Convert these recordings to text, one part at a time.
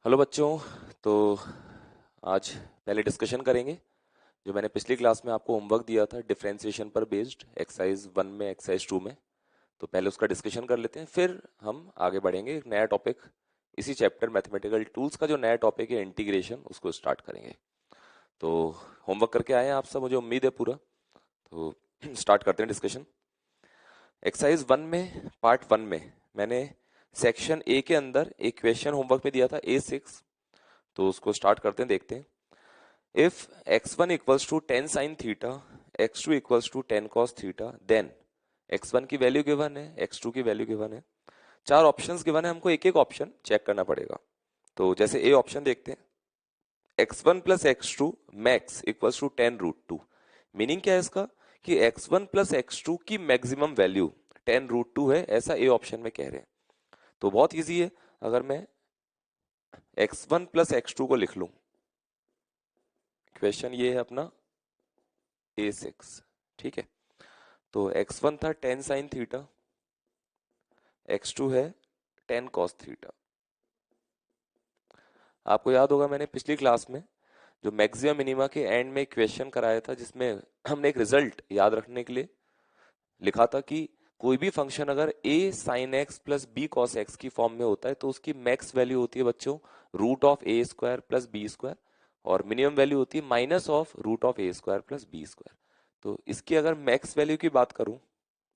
Hello बच्चों। तो आज पहले डिस्कशन करेंगे जो मैंने पिछली क्लास में आपको होमवर्क दिया था डिफरेंशिएशन पर बेस्ड एक्सरसाइज 1 में एक्सरसाइज 2 में। तो पहले उसका डिस्कशन कर लेते हैं, फिर हम आगे बढ़ेंगे एक नया टॉपिक। इसी चैप्टर मैथमेटिकल टूल्स का जो नया टॉपिक है इंटीग्रेशन, उसको स्टार्ट करेंगे। तो होमवर्क करके आए हैं आप सब, मुझे उम्मीद है पूरा। तो स्टार्ट करते हैं डिस्कशन। एक्सरसाइज 1 में पार्ट 1 में मैंने सेक्शन ए के अंदर एक क्वेश्चन होमवर्क में दिया था A6। तो उसको स्टार्ट करते हैं, देखते हैं। If x1 equals to 10 sin theta, x2 equals to 10 cos theta, then x1 की वैल्यू गिवन है, x2 की वैल्यू गिवन है, चार ऑप्शंस गिवन है, हमको एक एक ऑप्शन चेक करना पड़ेगा। तो जैसे ए ऑप्शन देखते हैं, x1 plus x2 max equals to 10 root two. Meaning क्या है इसका कि x1 प्लस x2 की मैक्सिमम वैल्यू 10 रूट टू है, ऐसा ए ऑप्शन में कह रहे हैं। तो बहुत इजी है, अगर मैं x1 प्लस x2 को लिख लूं, क्वेश्चन ये है अपना A6, ठीक है। तो x1 था 10 साइन थीटा, x2 है 10 कॉस थीटा। आपको याद होगा मैंने पिछली क्लास में जो मैक्सिमम मिनिमा के एंड में क्वेश्चन कराया था, जिसमें हमने एक रिजल्ट याद रखने के लिए लिखा था कि कोई भी फंक्शन अगर a sine x plus B cos x की फॉर्म में होता है तो उसकी मैक्स वैल्यू होती है बच्चों root of A square plus B square, और मिनिमम वैल्यू होती है minus of root of A square plus B square. तो इसकी अगर मैक्स वैल्यू की बात करूं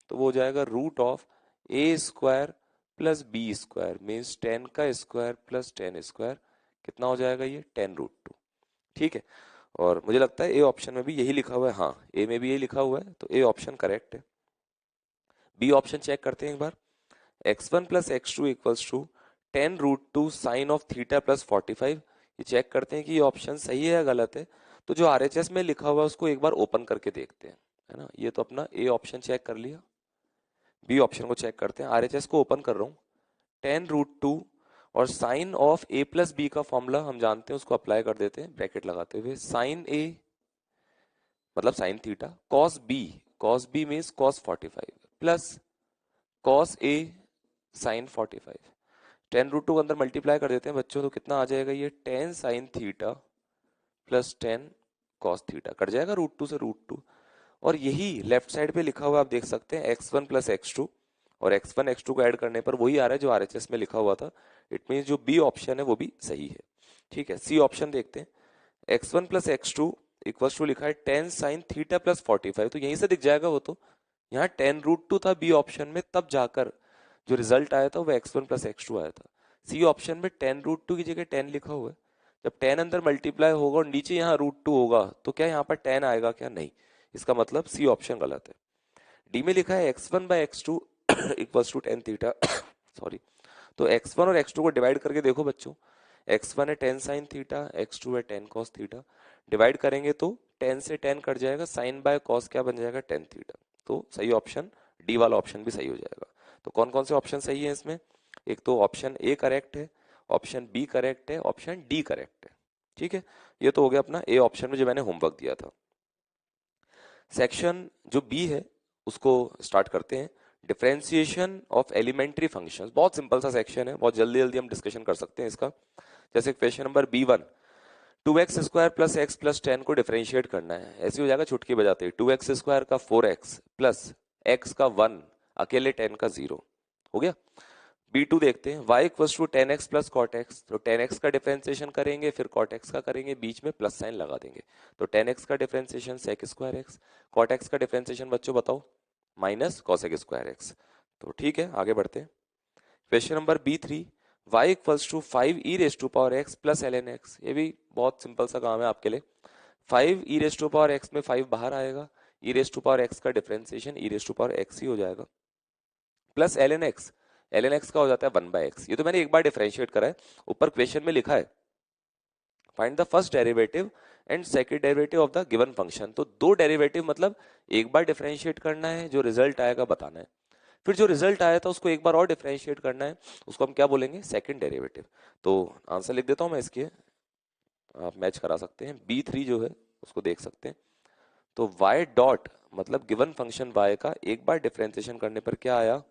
तो वो हो जाएगा root of A square plus B square, means 10 का स्क्वायर प्लस 10 स्क्वायर। कितना हो जाएगा ये 10 रूट टू, ठीक है। और मुझे लगता है ए ऑप्शन में भी यही लिखा हुआ है, हाँ ए में भी यही लिखा हुआ है, तो ए ऑप्शन करेक्ट है। बी ऑप्शन चेक करते हैं एक बार। x1 plus x two equals to 10 root two sine of theta plus 45। ये चेक करते हैं कि ये ऑप्शन सही है या गलत है। तो जो आरएचएस में लिखा हुआ है उसको एक बार ओपन करके देखते हैं, है ना। ये तो अपना ए ऑप्शन चेक कर लिया, बी ऑप्शन को चेक करते हैं। आरएचएस को ओपन कर रहा हूँ, 10 रूट टू और sine of A plus B का फॉर्मूला हम जानते हैं, उसको अप्लाई कर देते हैं ब्रैकेट लगाते हुए। साइन ए मतलब sine theta, cos B means cos 45 plus cos A sine 45। 10 root two के अंदर मल्टीप्लाई कर देते हैं बच्चों, तो कितना आ जाएगा ये 10 sine theta plus 10 cos theta, cut जाएगा रूट टू से रूट टू। और यही लेफ्ट साइड पे लिखा हुआ आप देख सकते हैं x1 प्लस एक्स टू, और x1 x2 को ऐड करने पर वही आ रहा है जो आरएचएस में लिखा हुआ था। इट मीन जो बी ऑप्शन है वो भी सही है, ठीक है। सी ऑप्शन देखते हैं, x1 plus x two equals to लिखा है 10 साइन थीटा प्लस 45, तो यहीं से दिख जाएगा वो तो। यहाँ 10 रूट टू था बी ऑप्शन में, तब जाकर जो रिजल्ट आया था वो x1 प्लस एक्स टू आया था। सी ऑप्शन में 10 रूट टू की जगह 10 लिखा हुआ है। जब 10 अंदर मल्टीप्लाई होगा और नीचे यहाँ रूट टू होगा तो क्या यहाँ पर 10 आएगा क्या? नहीं। इसका मतलब सी ऑप्शन गलत है। डी में लिखा है x1 by x two equals to 10 theta sorry. तो x1 और x2 को डिवाइड करके देखो बच्चों, x1 है 10 साइन थीटा, x2 है 10 कॉस थीटा। डिवाइड करेंगे तो 10 से 10 कट जाएगा, साइन बाय कॉस क्या बन जाएगा 10 थीटा। तो सही ऑप्शन डी वाला ऑप्शन भी सही हो जाएगा। तो कौन कौन से ऑप्शन सही है इसमें? एक तो ऑप्शन ए करेक्ट है, ऑप्शन बी करेक्ट है, ऑप्शन डी करेक्ट है, ठीक है। ये तो हो गया अपना ए ऑप्शन में जो मैंने होमवर्क दिया था। सेक्शन जो बी है उसको स्टार्ट करते हैं। डिफरेंशिएशन ऑफ एलिमेंट्री फंक्शंस, बहुत सिंपल सा सेक्शन है, बहुत जल्दी जल्दी हम डिस्कशन कर सकते हैं इसका। जैसे question number B1, 2x square plus x plus 10 को डिफरेंशिएट करना है। ऐसे हो जाएगा चुटकी बजाते ही, 2x स्क्वायर का 4x प्लस एक्स का 1, अकेले 10 का 0 हो गया। B2 देखते हैं, y equals to 10x plus cot x, तो 10x का डिफरेंशिएशन करेंगे फिर कॉट एक्स का करेंगे, बीच में प्लस साइन लगा देंगे। तो 10x का differentiation sec square x, cot x का डिफरेंशिएशन बच्चों बताओ माइनस कॉसेक स्क्वायर एक्स। तो ठीक है, आगे बढ़ते हैं। Question number B3, y equals to 5 e raise to power x plus l n x. ये भी बहुत सिंपल सा काम है आपके लिए। 5 e raise to power x में 5 बाहर आएगा, e raise to power x का differentiation e raise to power x ही हो जाएगा, plus l n x. L n x का हो जाता है 1/x। ये तो मैंने एक बार डिफरेंशिएट करा है, ऊपर क्वेश्चन में लिखा है find the first derivative and second derivative of the given function. तो दो डेरिवेटिव मतलब एक बार डिफरेंशिएट करना है, जो रिजल्ट आएगा बताना है, फिर जो रिजल्ट आया था उसको एक बार और डिफरेंशिएट करना है, उसको हम क्या बोलेंगे? Second derivative. तो आंसर लिख देता हूं मैं इसके, आप मैच करा सकते हैं। B3 जो है उसको देख सकते हैं। तो y डॉट मतलब गिवन फंक्शन y का एक बार डिफरेंशिएशन करने पर क्या आया?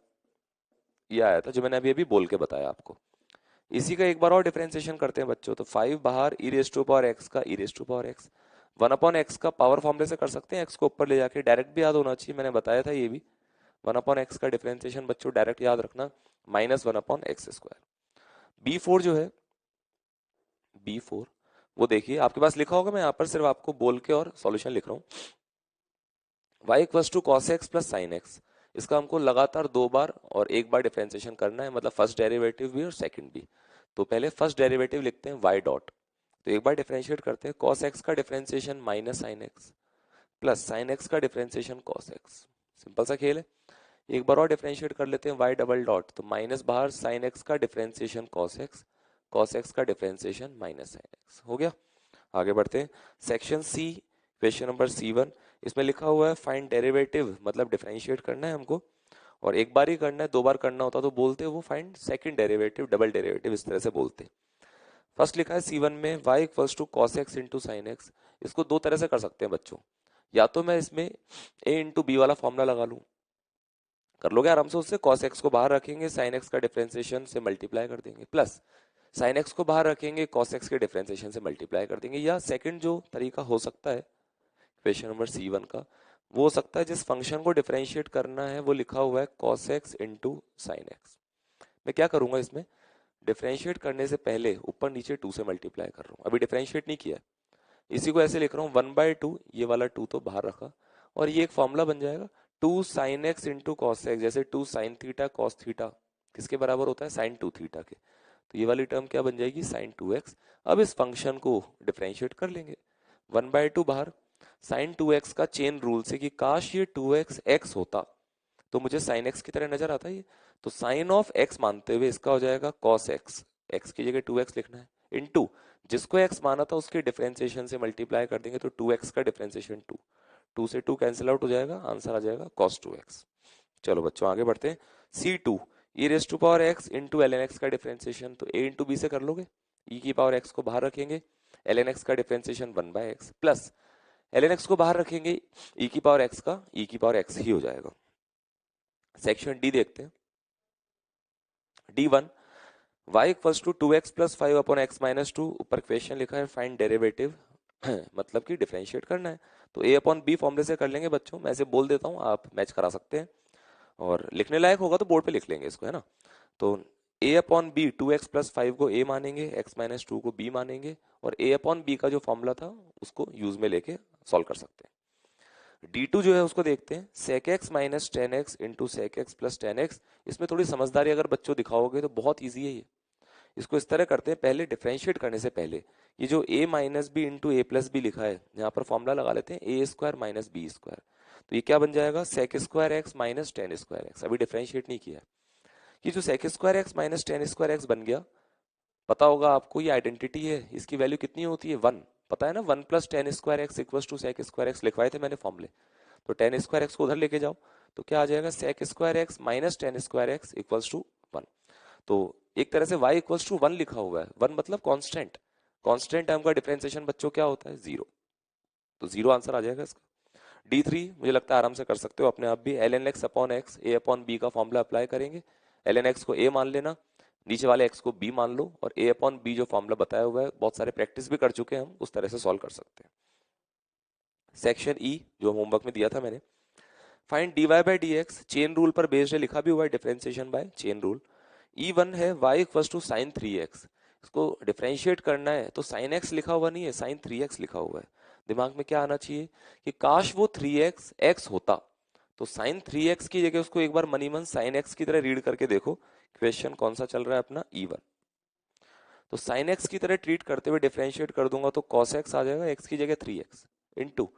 ये आया था जो मैंने अभी अभी बोल के बताया आपको। इसी का एक बार और डिफरेंशिएशन करते हैं बच्चों, तो 5 बाहर e raise to power x का e raise to power x, 1/x का पावर फॉर्मूले से कर सकते हैं, एक्स को ऊपर ले जाके, डायरेक्ट भी याद होना चाहिए, मैंने बताया था ये भी। 1/x का डिफरेंशिएशन बच्चों डायरेक्ट याद रखना, -1/x²। B4 जो है, B4 वो देखिए आपके पास लिखा होगा, मैं यहाँ पर सिर्फ आपको बोल के और सॉल्यूशन लिख रहा हूँ। y equals to cos x plus sine x, इसका हमको लगातार 2 बार और 1 बार डिफरेंशिएशन करना है, मतलब फर्स्ट डेरिवेटिव भी और सेकंड भी। तो पहले फर्स्ट डेरिवेटिव लिखते हैं y डॉट, तो एक बार डिफरेंशिएट करते हैं, कॉस एक्स का differentiation minus sign x plus sine x का डिफरेंशिएशन कॉस एक्स, सिंपल सा खेल है। एक बार और डिफरेंशिएट कर लेते हैं y डबल डॉट, तो माइनस बाहर साइन एक्स का डिफरेंशिएशन कॉस एक्स का डिफरेंशिएशन माइनस साइन एक्स, हो गया। आगे बढ़ते हैं, section C, question number C1, इसमें लिखा हुआ है फाइंड डेरिवेटिव, मतलब डिफरेंशिएट करना है हमको, और एक बार ही करना है, 2 बार करना होता तो बोलते वो find second derivative, double derivative, इस तरह से बोलते। फर्स्ट लिखा है C1 में y equals to cos x into sine x, इसको दो तरह से कर सकते हैं बच्चों, या तो मैं इसमें a इंटू बी वाला फॉर्मूला लगा लूं, कर लोगे आराम से उससे, कॉस एक्स को बाहर रखेंगे, साइन एक्स का डिफरेंशिएशन से मल्टीप्लाई कर देंगे, प्लस साइन एक्स को बाहर रखेंगे, कॉस एक्स के डिफरेंशिएशन से मल्टीप्लाई कर देंगे। या सेकंड जो तरीका हो सकता है क्वेश्चन नंबर C1 का, वो हो सकता है जिस फंक्शन को डिफरेंशिएट करना है वो लिखा हुआ है cos x into sine x. मैं क्या करूंगा इसमें, डिफरेंशिएट करने से पहले ऊपर नीचे 2 से मल्टीप्लाई कर रहा हूँ, अभी डिफरेंशिएट नहीं किया, इसी को ऐसे लिख रहा हूँ 1/2, ये वाला 2 तो बाहर रखा, और ये एक फॉर्मूला बन जाएगा 2 sine x into cos x, जैसे 2 साइन थीटा कॉस थीटा किसके बराबर होता है, साइन 2 थीटा के, तो ये वाली टर्म क्या बन जाएगी, साइन 2x। अब इस फंक्शन को डिफरेंशिएट कर लेंगे, 1/2 बाहर, साइन 2x का चेन रूल से कि काश ये 2x x होता तो मुझे साइन x की तरह नजर आता ये, तो साइन ऑफ x मानते हुए इसका हो जाएगा कॉस x, x की जगह 2x लिखना है, इनटू जिसको x माना था उसके डिफरेंशिएशन से मल्टीप्लाई कर देंगे, तो 2x का डिफरेंशिएशन 2, 2 से 2 कैंसिल आउट हो जाएगा, आंसर आ जाएगा cos 2x। चलो बच्चों आगे बढ़ते हैं, C2 e raise to power x into l n x का डिफरेंशिएशन, तो a इंटू बी से कर लोगे, e की पावर x को बाहर रखेंगे, एल एन एक्स का differentiation 1/x plus l n x को बाहर रखेंगे, e की पावर x का e की पावर x ही हो जाएगा। सेक्शन डी देखते हैं, D1 y equals to 2x plus 5/x-2, ऊपर क्वेश्चन लिखा है फाइंड डेरिवेटिव, मतलब कि डिफरेंशिएट करना है, तो a/b फॉर्मूले से कर लेंगे बच्चों, मैं ऐसे बोल देता हूँ, आप मैच करा सकते हैं, और लिखने लायक होगा तो बोर्ड पे लिख लेंगे इसको, है ना। तो a/b 2x प्लस 5 को a मानेंगे, x-2 को b मानेंगे, और a/b का जो फॉर्मूला था उसको यूज में लेके सॉल्व कर सकते हैं। D2 जो है उसको देखते हैं, sec x minus tan x into sec x plus tan x, इसमें थोड़ी समझदारी अगर बच्चों दिखाओगे तो बहुत ईजी है ये। इसको इस तरह करते हैं, पहले डिफरेंशिएट करने से पहले ये जो a minus b into a plus b लिखा है, यहाँ पर फॉर्मूला लगा लेते हैं a square minus b square, तो ये क्या बन जाएगा, sec square x minus tan square x, अभी डिफरेंशिएट नहीं किया है। ये जो sec square x minus tan square x बन गया, पता होगा आपको ये आइडेंटिटी है, इसकी वैल्यू कितनी होती है 1, पता है ना, 1 plus tan square x equal to sec square x, लिखवाए थे मैंने फॉर्मूले, तो टेन स्क्वायर एक्स को उधर लेके जाओ, तो क्या आ जाएगा, sec square x minus tan square x equals to 1। तो एक तरह से y इक्वल्स टू 1 लिखा हुआ है, 1 मतलब कांस्टेंट, कांस्टेंट टर्म का डिफरेंशिएशन बच्चों क्या होता है, 0, तो 0 आंसर आ जाएगा इसका। D3 मुझे लगता है आराम से कर सकते हो अपने आप भी, l n x upon x a upon b का फॉर्मूला अप्लाई करेंगे, एल एन एक्स को a मान लेना, नीचे वाले x को b मान लो, और a अपॉन b जो फॉर्मूला बताया हुआ है, बहुत सारे प्रैक्टिस भी कर चुके हैं हम, उस तरह से सॉल्व कर सकते हैं। सेक्शन ई जो होमवर्क में दिया था मैंने, find dy by d x, chain rule पर बेस्ड है, लिखा भी हुआ है differentiation bye chain rule. E1 है y equal to sign 3x, इसको डिफरेंशिएट करना है तो साइन x लिखा हुआ नहीं है, साइन 3x लिखा हुआ है, दिमाग में क्या आना चाहिए कि काश वो 3x x होता, तो साइन 3x की जगह उसको एक बार मनी मन साइन x की तरह रीड करके देखो, क्वेश्चन कौन सा चल रहा है अपना E1, तो साइन x की तरह ट्रीट करते हुए डिफरेंशिएट कर दूंगा तो cos x आ जाएगा, x की जगह 3x इनटू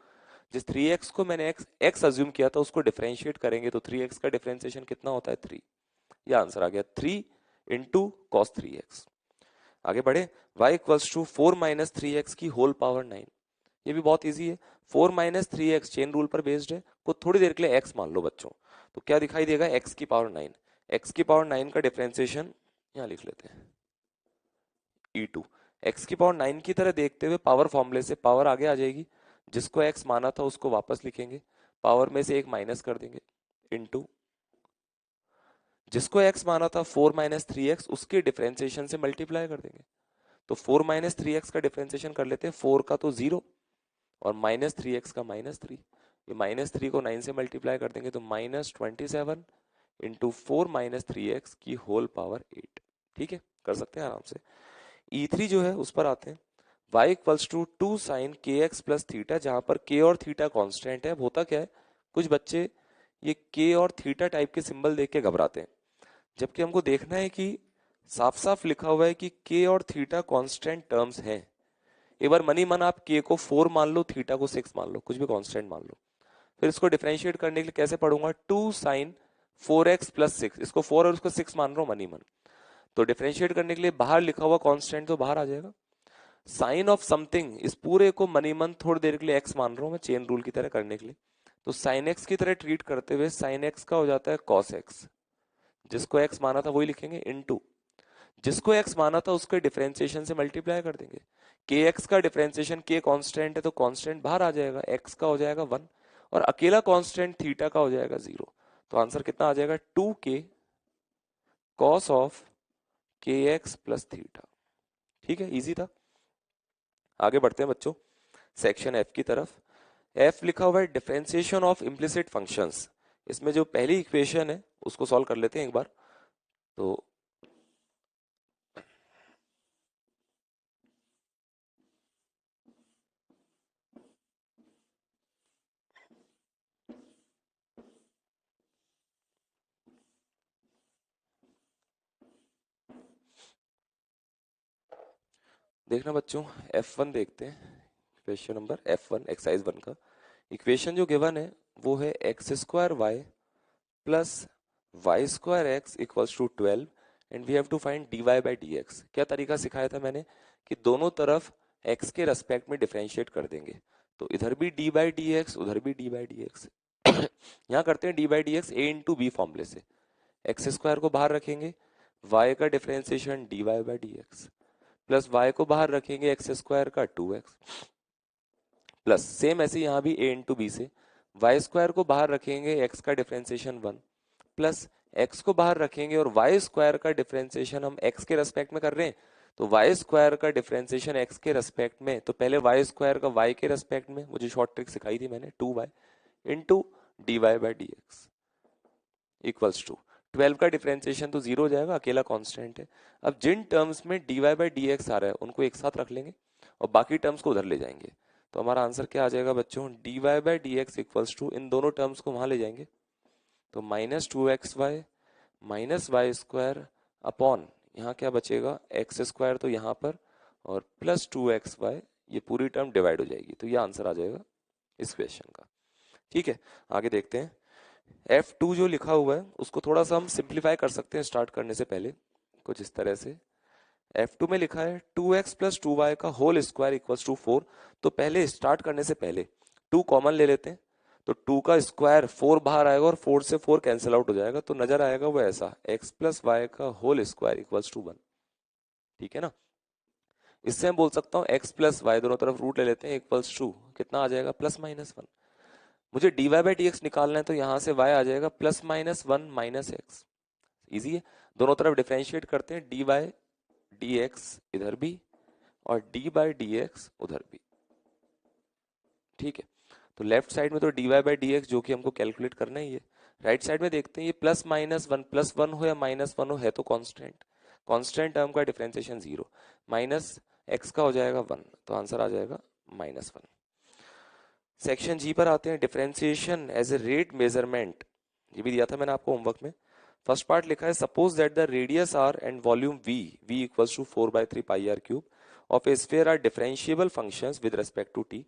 जिस 3x को मैंने x अज्यूम किया था उसको डिफरेंशिएट करेंगे तो 3x का डिफरेंशिएशन कितना होता है 3, ये आंसर आ गया 3 इंटू कॉस 3x। आगे बढ़े, y equals to 4 minus three x की होल पावर 9, ये भी बहुत इजी है, 4 minus three x chain rule पर बेस्ड है, को थोड़ी देर के लिए x मान लो बच्चों, तो क्या दिखाई देगा x की पावर 9, x की पावर 9 का डिफरेंशिएशन यहाँ लिख लेते हैं e2, x की पावर 9 की तरह देखते हुए पावर फॉर्मूले से पावर आगे आ जाएगी, जिसको x माना था उसको वापस लिखेंगे, पावर में से एक माइनस कर देंगे, इनटू जिसको x माना था 4 - 3x, उसके डिफरेंशिएशन से मल्टीप्लाई कर देंगे। तो 4 - 3x का डिफरेंशिएशन कर लेते हैं, 4 का तो 0 और -3x का -3। ये -3 को 9 से मल्टीप्लाई कर देंगे तो -27 इंटू 4 - 3x की होल पावर 8। ठीक है, कर सकते हैं आराम से। E3 जो है उस पर आते हैं। y इक्वल्स टू 2 साइन के एक्स प्लस थीटा, जहां पर k और थीटा कांस्टेंट है। अब होता क्या है, कुछ बच्चे ये k और थीटा टाइप के सिंबल देख के घबराते हैं, जबकि हमको देखना है कि साफ साफ लिखा हुआ है कि k और थीटा कांस्टेंट टर्म्स हैं। एक बार मनी मन आप k को 4 मान लो, थीटा को 6 मान लो, कुछ भी कांस्टेंट मान लो। फिर इसको डिफरेंशिएट करने के लिए कैसे पढ़ूंगा, 2 साइन 4x प्लस 6, इसको 4 और इसको 6 मान रहा हूं मनी मन। तो डिफरेंशिएट करने के लिए बाहर लिखा हुआ कांस्टेंट तो बाहर आ जाएगा। साइन ऑफ समथिंग, इस पूरे को मनी मन थोड़ी देर के लिए x मान रहा हूं मैं, चेन रूल की तरह करने के लिए। तो साइन x की तरह ट्रीट करते हुए साइन x का हो जाता है cos x, जिसको x माना था वही लिखेंगे, इनटू जिसको x माना था उसके डिफरेंशिएशन से मल्टीप्लाई कर देंगे। kx का डिफरेंशिएशन, k कांस्टेंट है तो कांस्टेंट बाहर आ जाएगा, x का हो जाएगा 1 और अकेला कांस्टेंट थीटा का हो जाएगा 0। तो आंसर कितना आ जाएगा, 2k cos of kx plus theta. ठीक है, इजी था। आगे बढ़ते हैं बच्चों सेक्शन एफ की तरफ। एफ लिखा हुआ है डिफरेंशिएशन ऑफ इम्प्लिसिट फंक्शंस। इसमें जो पहली इक्वेशन है उसको सॉल्व कर लेते हैं एक बार। तो देखना बच्चों, F1 देखते हैं, इक्वेशन नंबर F1 एक्सरसाइज 1 का। इक्वेशन जो गिवन है वो है x square y plus y square x equals to 12 and we have to find d y by d x. क्या तरीका सिखाया था मैंने कि दोनों तरफ x के रेस्पेक्ट में डिफरेंशिएट कर देंगे। तो इधर भी डी बाई डी एक्स, उधर भी डी बाई डी एक्स। यहाँ करते हैं d by d x a into b फॉर्मूले से। एक्स स्क्वायर को बाहर रखेंगे, y का differentiation d y by d x, plus y को बाहर रखेंगे एक्स स्क्वायर का 2x, प्लस सेम ऐसे यहाँ भी a इंटू बी से वाई स्क्वायर को बाहर रखेंगे, x का डिफरेंशिएशन 1, प्लस x को बाहर रखेंगे और y स्क्वायर का डिफरेंशिएशन हम x के रेस्पेक्ट में कर रहे हैं। तो y स्क्वायर का डिफरेंशिएशन x के रेस्पेक्ट में, तो पहले y स्क्वायर का y के रेस्पेक्ट में, मुझे शॉर्ट ट्रिक सिखाई थी मैंने, 2y into d y by d x equals to 12 का डिफरेंशिएशन तो 0 हो जाएगा, अकेला कांस्टेंट है। अब जिन टर्म्स में d y by d x आ रहा है उनको एक साथ रख लेंगे और बाकी टर्म्स को उधर ले जाएंगे। तो हमारा आंसर क्या आ जाएगा बच्चों, d y by d x equals to, इन दोनों टर्म्स को वहां ले जाएंगे तो -2xy minus Y square upon, यहाँ क्या बचेगा, एक्स स्क्वायर तो यहाँ पर और प्लस 2xy, ये पूरी टर्म डिवाइड हो जाएगी। तो ये आंसर आ जाएगा इस क्वेश्चन का। ठीक है, आगे देखते हैं। F2 जो लिखा हुआ है उसको थोड़ा सा हम सिंप्लीफाई कर सकते हैं स्टार्ट करने से पहले, कुछ इस तरह से। F2 में लिखा है 2x प्लस 2y का होल स्क्वायर इक्वल्स टू 4। तो पहले स्टार्ट करने से पहले 2 कॉमन ले लेते हैं, तो 2 का स्क्वायर 4 बाहर आएगा और 4 से 4 कैंसिल आउट हो जाएगा, तो नजर आएगा वो ऐसा, x प्लस वाई का होल स्क्वायर इक्वल्स टू 1। ठीक है ना, इससे मैं बोल सकता हूँ x प्लस वाई, दोनों तरफ रूट ले लेते हैं, इक्वल्स टू कितना आ जाएगा, +-1। मुझे d y by d x निकालना है तो यहाँ से y आ जाएगा +-1 माइनस एक्स। इजी है, दोनों तरफ डिफरेंशिएट करते हैं, डी वाई डी एक्स इधर भी और डी बाई डी एक्स उधर भी। ठीक है, तो लेफ्ट साइड में तो d y by d x जो कि हमको कैलकुलेट करना ही है। राइट साइड में देखते हैं, ये +-1, +1 हो या -1 हो, है तो कांस्टेंट, कांस्टेंट टर्म का डिफरेंशिएशन 0, माइनस एक्स का हो जाएगा 1, तो आंसर आ जाएगा -1। सेक्शन जी पर आते हैं, differentiation as a rate measurement. ये भी दिया था मैंने आपको होमवर्क में। फर्स्ट पार्ट लिखा है, suppose that the radius r and volume v equals to 4/3 pi r cube of a sphere are differentiable functions with respect to t।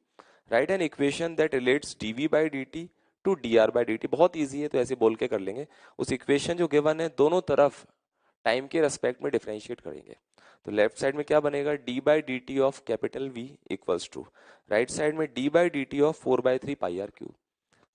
Write an equation that relates dv by dt to dr by dt। बहुत easy है तो ऐसे बोल के कर लेंगे। उस equation जो गिवन है दोनों तरफ टाइम के रेस्पेक्ट में डिफरेंशिएट करेंगे। तो लेफ्ट साइड में क्या बनेगा, d by d t of capital V equals to, right side में d by d t of 4/3 pi r cube.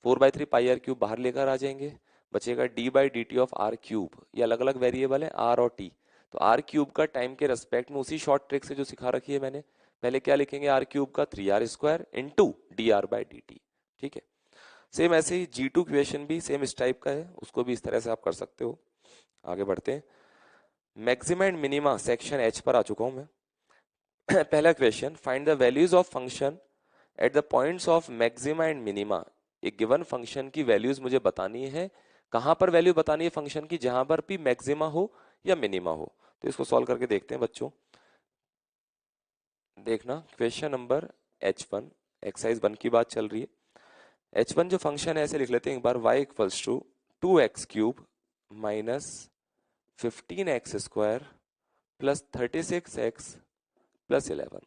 4/3 pi r cube बाहर लेकर आ जाएंगे, बचेगा d by d t of r cube. ये अलग अलग वेरिएबल है r और t, तो आर क्यूब का टाइम के रेस्पेक्ट में उसी शॉर्ट ट्रिक से जो सिखा रखी है मैंने, पहले क्या लिखेंगे, आर क्यूब का 3r² into d r by d T. ठीक है, सेम ऐसे ही G2 क्वेश्चन भी सेम इस टाइप का है, उसको भी इस तरह से आप कर सकते हो। आगे बढ़ते हैं। Maxima and minima section H पर आ चुका हूं मैं। पहला question, find the values of function at the points of maxima and minima. एक गिवन फंक्शन की वैल्यूज मुझे बतानी है। कहां पर वैल्यू बतानी है फंक्शन की? जहां पर भी मैक्सिमा हो या मिनिमा हो। तो इसको सॉल्व करके देखते हैं बच्चों। देखना क्वेश्चन नंबर H1, एक्सरसाइज 1 की बात चल रही है। H1 जो फंक्शन है ऐसे लिख लेते हैं एक बार, y equals to 2x³ minus 15x² plus 36x plus 11।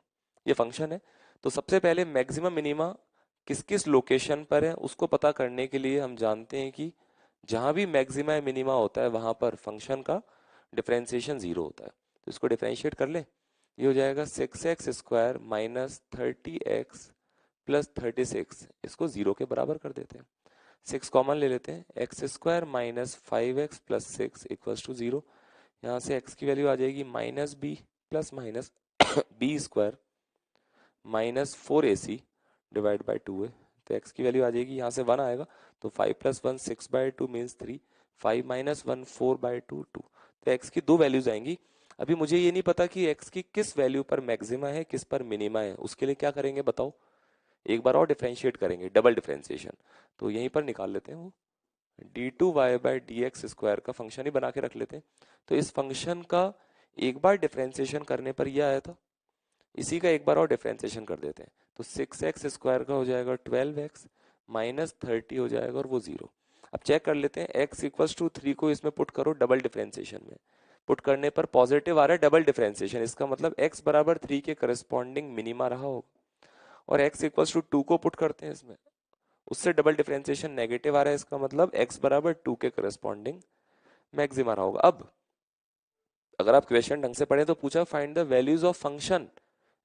ये फंक्शन है। तो सबसे पहले मैक्सिमम मिनिमा किस किस लोकेशन पर है उसको पता करने के लिए हम जानते हैं कि जहां भी मैक्सिमा मिनिमा होता है वहां पर फंक्शन का डिफरेंशिएशन जीरो होता है। तो इसको डिफरेंशिएट कर ले। ये हो जाएगा 6x² माइनस 30x प्लस 36। इसको जीरो के बराबर कर देते हैं। 6 कॉमन ले लेते हैं, x² minus 5x plus 6 equals to zero. यहाँ से x की वैल्यू आ जाएगी minus b plus minus b square minus 4ac divide by 2 है। तो x की वैल्यू आ जाएगी, यहाँ से 1 आएगा तो 5 प्लस 1 6/2 मीन्स 3, 5 माइनस 1 4/2 2। तो x की दो वैल्यूज आएंगी। अभी मुझे ये नहीं पता कि x की किस वैल्यू पर मैक्सिमा है किस पर मिनिमा है। उसके लिए क्या करेंगे बताओ? एक बार और डिफरेंशिएट करेंगे, डबल डिफरेंशिएशन। तो यहीं पर निकाल लेते हैं वो d2y/dx² का फंक्शन ही बना के रख लेते हैं। तो इस फंक्शन का एक बार डिफरेंशिएशन करने पर यह आया था, इसी का एक बार और डिफरेंशिएशन कर देते हैं। तो 6x² का हो जाएगा 12x माइनस 30 हो जाएगा और वो जीरो। अब चेक कर लेते हैं, x इक्वल्स टू 3 को इसमें पुट करो डबल डिफरेंशिएशन में। पुट करने पर पॉजिटिव आ रहा है डबल डिफरेंशिएशन, इसका मतलब x बराबर 3 के करस्पॉन्डिंग मिनिमा रहा होगा। और x इक्वल्स टू 2 को पुट करते हैं इसमें, उससे डबल डिफरेंशिएशन नेगेटिव आ रहा है, इसका मतलब x बराबर 2 के करस्पॉन्डिंग मैक्सिमा रहा होगा। अब अगर आप क्वेश्चन ढंग से पढ़े तो पूछा find the values of function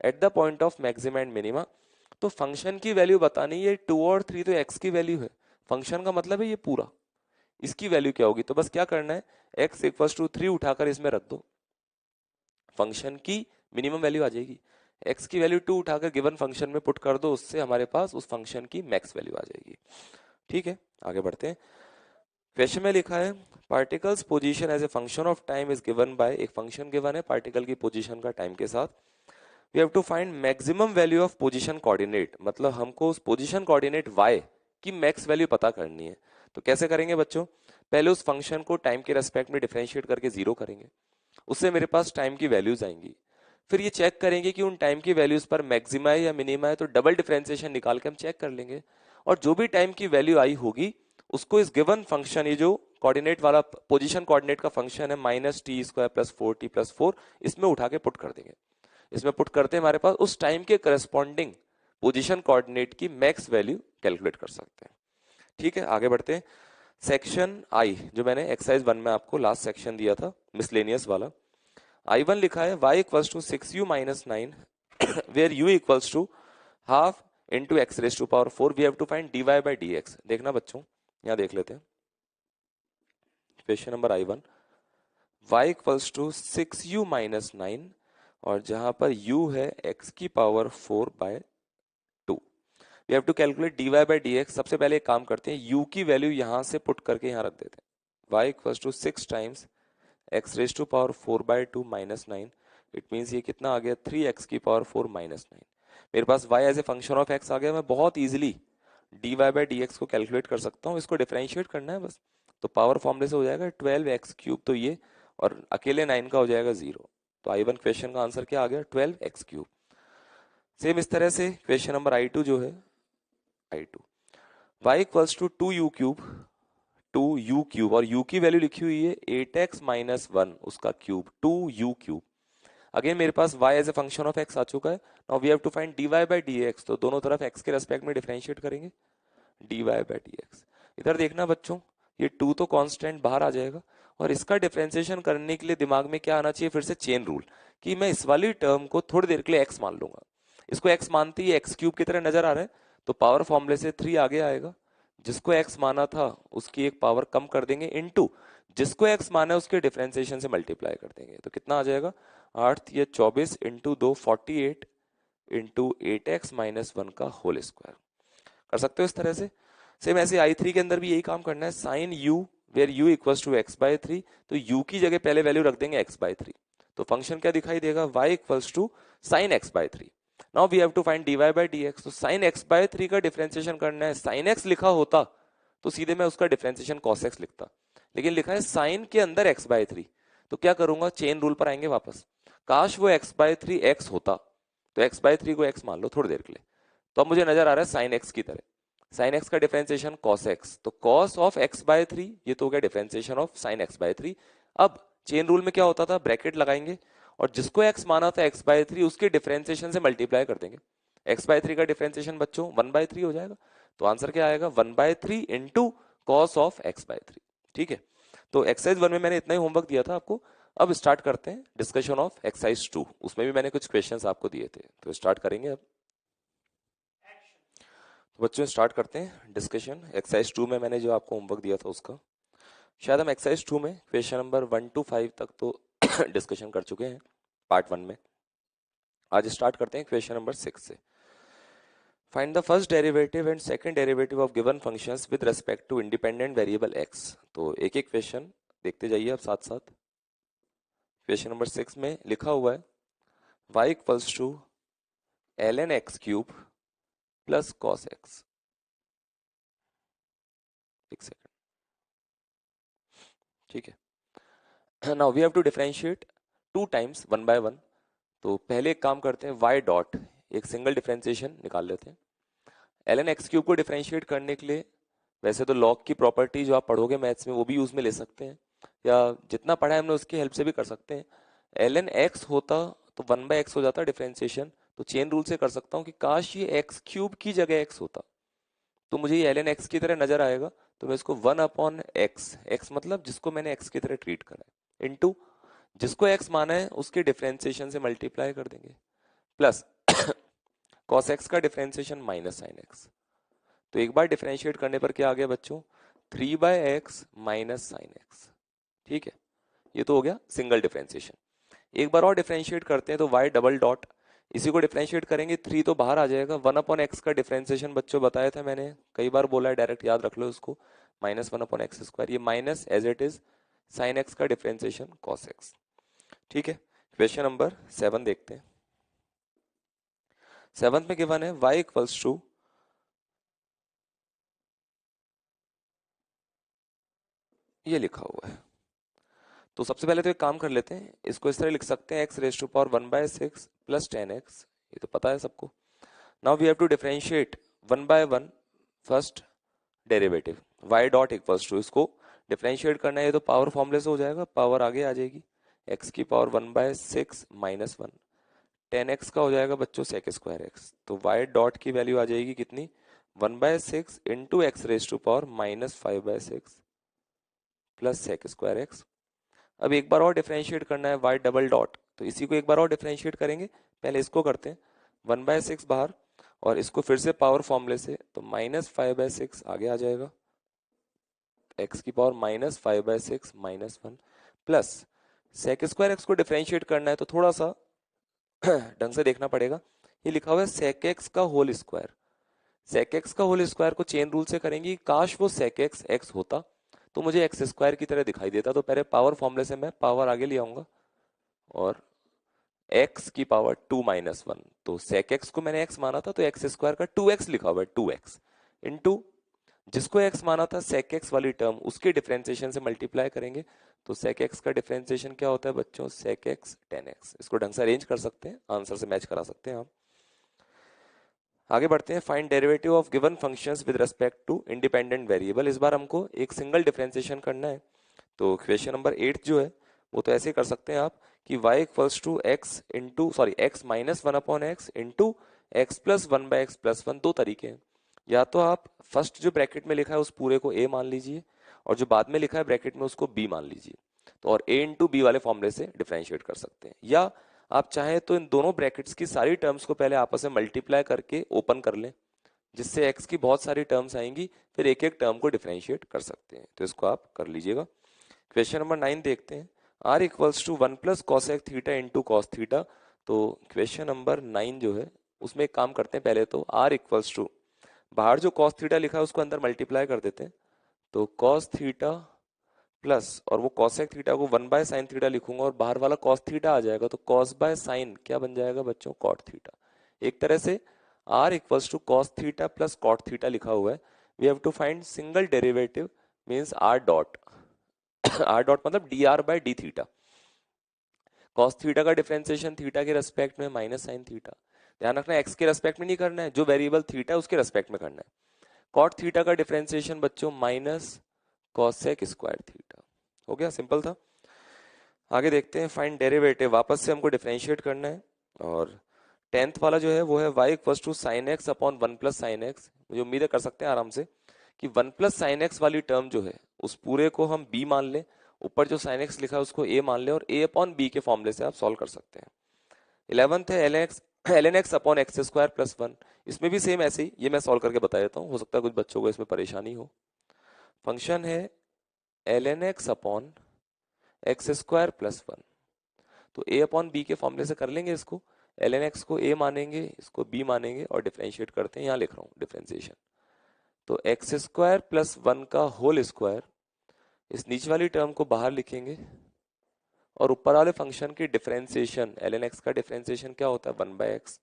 at the point of maxima and minima. तो फंक्शन की वैल्यू बतानी है, 2 और 3 तो x की वैल्यू है, फंक्शन का मतलब है ये पूरा, इसकी वैल्यू क्या होगी? तो बस क्या करना है, x इक्वल टू 3 उठाकर इसमें रख दो, फंक्शन की मिनिमम वैल्यू आ जाएगी। x की वैल्यू 2 उठाकर गिवन फंक्शन में पुट कर दो, उससे हमारे पास उस फंक्शन की मैक्स वैल्यू आ जाएगी। ठीक है, आगे बढ़ते हैं। क्वेश्चन में लिखा है particles position as a function of time is given by, एक फंक्शन गिवन है पार्टिकल की पोजीशन का टाइम के साथ। We have to find maximum value of position coordinate, मतलब हमको उस पोजीशन कोऑर्डिनेट y की मैक्स वैल्यू पता करनी है। तो कैसे करेंगे बच्चों? पहले उस फंक्शन को टाइम के रेस्पेक्ट में डिफरेंशिएट करके जीरो करेंगे, उससे मेरे पास टाइम की वैल्यूज आएंगी। फिर ये चेक करेंगे कि उन टाइम की वैल्यूज पर मैक्सिमा है या मिनिमा है, तो डबल डिफरेंशिएशन निकाल के हम चेक कर लेंगे। और जो भी टाइम की वैल्यू आई होगी उसको इस गिवन फंक्शन, ये जो कोऑर्डिनेट वाला पोजीशन कोऑर्डिनेट का फंक्शन है -t² प्लस 4t प्लस 4, इसमें उठा के पुट कर देंगे। इसमें पुट करते हैं हमारे पास उस टाइम के करस्पॉन्डिंग पोजीशन कोऑर्डिनेट की मैक्स वैल्यू कैलकुलेट कर सकते हैं। ठीक है, आगे बढ़ते हैं। सेक्शन आई, जो मैंने एक्सरसाइज 1 में आपको लास्ट सेक्शन दिया था मिसलेनियस वाला, I1 लिखा है y equals to 6u minus 9 where u equals to half into x raise to power 4। We have to find dy by dx। देखना बच्चों, यहाँ देख लेते हैं question number I1, y equals to 6u minus 9 और जहां पर u है x की पावर 4 by 2। We have to calculate dy by dx। सबसे पहले एक काम करते हैं, u की वैल्यू यहां से पुट करके यहाँ रख देते हैं। y equals to 6 times x raise to power 4/2 minus 9। It means ये कितना आ गया, 3x की पावर 4 माइनस 9। मेरे पास y as a function of x आ गया। मैं बहुत इजीली dy बाई dx को कैलकुलेट कर सकता हूँ, इसको डिफरेंशिएट करना है बस। तो पावर फॉर्मूले से हो जाएगा 12x³, तो ये और अकेले 9 का हो जाएगा 0। तो I1 क्वेश्चन का आंसर क्या आ गया, 12x³। सेम इस तरह से क्वेश्चन नंबर I2 जो है, I2 y equals to 2u³, 2u³ और u की वैल्यू लिखी हुई है 8x माइनस 1 उसका क्यूब, 2u³। अगेन मेरे पास y as a function of x आ चुका है। Now we have to find dy by dx। तो दोनों तरफ x के रेस्पेक्ट में डिफरेंशिएट करेंगे, dy बाई dx। इधर देखना बच्चों, ये 2 तो कांस्टेंट बाहर आ जाएगा, और इसका डिफरेंशिएशन करने के लिए दिमाग में क्या आना चाहिए, फिर से चेन रूल, कि मैं इस वाली टर्म को थोड़ी देर के लिए x मान लूंगा। इसको x मानते ही x³ की तरह नजर आ रहा है, तो पावर फॉर्मूले से 3 आगे आएगा। जिसको x माना था उसकी एक पावर कम कर देंगे, इनटू जिसको x माना है उसके डिफरेंशिएशन से मल्टीप्लाई कर देंगे। तो कितना आ जाएगा, 8 या 24 इंटू 2 48 इंटू 8x माइनस 1 का होल स्क्वायर। कर सकते हो इस तरह से। सेम ऐसे I3 के अंदर भी यही काम करना है। Sine u where u equals to x by three, तो u की जगह पहले वैल्यू रख देंगे एक्स बाय थ्री, तो फंक्शन क्या दिखाई देगा, y equals to sine x by three. Now we have to find dy by dx, तो साइन एक्स बाय थ्री का डिफरेंशिएशन करना है, साइन x लिखा होता तो सीधे मैं उसका डिफरेंशिएशन cos x लिखता, लेकिन लिखा है साइन के अंदर x बाय थ्री, तो क्या करूंगा, चेन रूल पर आएंगे वापस, काश वो x बाय थ्री एक्स होता, तो x बाय थ्री को x मान लो थोड़ी देर के लिए, तो अब मुझे नजर आ रहा है साइन x की तरह, साइन x का डिफरेंशिएशन cos x, तो cos of x by three, ये तो हो गया differentiation of sine x by three. अब चेन रूल में क्या होता था, ब्रैकेट लगाएंगे और जिसको x माना था x बाय थ्री उसके डिफरेंशिएशन से मल्टीप्लाई कर देंगे, x बाय थ्री का डिफरेंशिएशन बच्चों 1/3 हो जाएगा, तो आंसर क्या आएगा, 1/3 into cos of x by three. ठीक है, तो एक्सरसाइज 1 में मैंने इतना ही होमवर्क दिया था आपको। अब स्टार्ट करते हैं डिस्कशन ऑफ एक्सरसाइज 2, उसमें भी मैंने कुछ क्वेश्चंस आपको दिए थे, तो स्टार्ट करेंगे अब। तो बच्चों स्टार्ट करते हैं डिस्कशन एक्सरसाइज 2 में मैंने जो आपको होमवर्क दिया था उसका। शायद हम एक्सरसाइज 2 में क्वेश्चन नंबर 1 to 5 तक तो डिस्कशन कर चुके हैं पार्ट 1 में। आज स्टार्ट करते हैं क्वेश्चन नंबर 6 से। Find the first derivative and second derivative of given functions with respect to independent variable x। तो एक एक क्वेश्चन देखते जाइए आप साथ साथ। क्वेश्चन नंबर 6 में लिखा हुआ है y equals to ln x cube plus cos x। एक सेकंड, ठीक है। Now we have to differentiate two times one by one. तो पहले एक काम करते हैं, y डॉट एक सिंगल डिफरेंशिएशन निकाल लेते हैं। ln x क्यूब को डिफरेंशिएट करने के लिए वैसे तो log की प्रॉपर्टी जो आप पढ़ोगे मैथ्स में वो भी यूज में ले सकते हैं, या जितना पढ़ा है हमने उसकी हेल्प से भी कर सकते हैं। ln x होता तो 1/x हो जाता डिफरेंशिएशन, तो चेन रूल से कर सकता हूँ कि काश ये x क्यूब की जगह x होता तो मुझे ये ln x की तरह नजर आएगा, तो मैं इसको 1/x, x मतलब जिसको मैंने x की तरह ट्रीट करा है, इनटू जिसको x माना है उसके डिफरेंशिएशन से मल्टीप्लाई कर देंगे, प्लस cos x का डिफरेंशिएशन माइनस sin x। तो एक बार डिफरेंशिएट करने पर क्या आ गया बच्चों, 3/x माइनस sin x। ठीक है, ये तो हो गया सिंगल डिफरेंशिएशन। एक बार और डिफरेंशिएट करते हैं तो y डबल डॉट, इसी को डिफरेंशिएट करेंगे 3 तो बाहर आ जाएगा, 1/x का डिफरेंशिएशन बच्चों बताया था मैंने, कई बार बोला है, डायरेक्ट याद रख लो इसको, माइनस 1/x स्क्वायर, ये minus as it is sin x का डिफरेंशिएशन cos x। ठीक है, क्वेश्चन नंबर 7 देखते हैं। 7 में गिवन है y इक्वल्स टू, ये लिखा हुआ है, तो सबसे पहले तो एक काम कर लेते हैं, इसको इस तरह लिख सकते हैं x raise to power 1/6 plus 10x, ये तो पता है सबको। Now we have to differentiate 1/1 first derivative, y dot equals to, इसको डिफरेंशिएट करना है तो पावर फॉर्मूले से हो जाएगा, पावर आगे आ जाएगी, x की पावर 1/6 माइनस 1, 10x का हो जाएगा बच्चों सेक स्क्वायर x, तो y डॉट की वैल्यू आ जाएगी कितनी, 1/6 into x raise to power -5/6 plus sec square x। अब एक बार और डिफरेंशिएट करना है y डबल डॉट, तो इसी को एक बार और डिफरेंशिएट करेंगे, पहले इसको करते हैं, 1/6 बाहर और इसको फिर से पावर फॉर्मूले से, तो -5/6 आगे आ जाएगा, x की power -5/6 -1 plus sec square x को डिफरेंशिएट करना है तो थोड़ा सा ढंग से देखना पड़ेगा, ये लिखा हुआ है सेक x का होल स्क्वायर, सेक x का होल स्क्वायर को चेन रूल से करेंगे, काश वो सेक x x होता तो मुझे एक्स स्क्वायर की तरह दिखाई देता, तो पहले पावर फॉर्मूले से मैं पावर आगे ले आऊंगा और x की पावर 2-1, तो सेक x को मैंने x माना था तो एक्स स्क्वायर का 2x लिखा हुआ है, 2x इंटू जिसको x माना था सेक x वाली टर्म उसके डिफरेंशिएशन से मल्टीप्लाई करेंगे, तो सेक x का डिफरेंशिएशन क्या होता है बच्चों, सेक x 10x। इसको ढंग से अरेंज कर सकते हैं, आंसर से मैच करा सकते हैं आप। आगे बढ़ते हैं, find derivative of given functions with respect to independent variable. इस बार हमको एक सिंगल डिफरेंशिएशन करना है, तो क्वेश्चन नंबर 8 जो है वो तो ऐसे कर सकते हैं आप कि y equals to x into sorry x minus 1/x into x plus 1/x plus 1, दो तरीके हैं, या तो आप फर्स्ट जो ब्रैकेट में लिखा है उस पूरे को a मान लीजिए और जो बाद में लिखा है ब्रैकेट में उसको b मान लीजिए, तो और a इंटू बी वाले फॉर्मूले से डिफरेंशिएट कर सकते हैं, या आप चाहें तो इन दोनों ब्रैकेट्स की सारी टर्म्स को पहले आपस में मल्टीप्लाई करके ओपन कर लें, जिससे x की बहुत सारी टर्म्स आएंगी, फिर एक एक टर्म को डिफरेंशिएट कर सकते हैं, तो इसको आप कर लीजिएगा। क्वेश्चन नंबर 9 देखते हैं, r equals to 1 plus cosec theta into cos theta. तो क्वेश्चन नंबर 9 जो है उसमें एक काम करते हैं, पहले तो r इक्वल्स टू, बाहर जो कॉस थीटा लिखा है उसको अंदर मल्टीप्लाई कर देते हैं, तो कॉस थीटा प्लस, और वो कॉसेक थीटा को 1/sin थीटा लिखूंगा और बाहर वाला कॉस थीटा आ जाएगा, तो cos/sin क्या बन जाएगा बच्चों, कॉट थीटा। एक तरह से r equals to cos theta plus cot theta लिखा हुआ है। We have to find single derivative, means r dot r dot मतलब dr/d थीटा। कॉस थीटा का डिफरेंशिएशन थीटा के रेस्पेक्ट में माइनस साइन थीटा। ध्यान रखना एक्स के रेस्पेक्ट में नहीं करना है, जो वेरिएबल थीटा है उसके रेस्पेक्ट में करना है। कॉट थीटा का डिफरेंशिएशन बच्चों माइनस कॉसेक स्क्वायर थीटा। हो गया, सिंपल था। आगे देखते हैं, फाइंड डेरिवेटिव, वापस से हमको डिफरेंशिएट करना है। और 10th वाला जो है वो है y equals to sine x upon 1+sin x। मुझे उम्मीद है कर सकते हैं आराम से कि 1+sin x वाली टर्म जो है उस पूरे को हम b मान लें, ऊपर जो sin x लिखा है उसको a मान लें, और a अपॉन b के फॉर्मूले से आप सॉल्व कर सकते हैं। 11th है ln x upon x square plus 1। इसमें भी सेम ऐसे ही, ये मैं सॉल्व करके बता देता हूँ, हो सकता है कुछ बच्चों को इसमें परेशानी हो। फंक्शन है ln x upon x square plus 1। तो a अपॉन बी के फॉर्मूले से कर लेंगे इसको, ln x को a मानेंगे, इसको b मानेंगे और डिफरेंशिएट करते हैं। यहाँ लिख रहा हूँ डिफरेंशिएशन, तो एक्स स्क्वायर प्लस 1 का होल स्क्वायर, इस नीचे वाली टर्म को बाहर लिखेंगे, और ऊपर वाले फंक्शन की डिफरेंशिएशन, ln x का डिफरेंशिएशन क्या होता है 1/x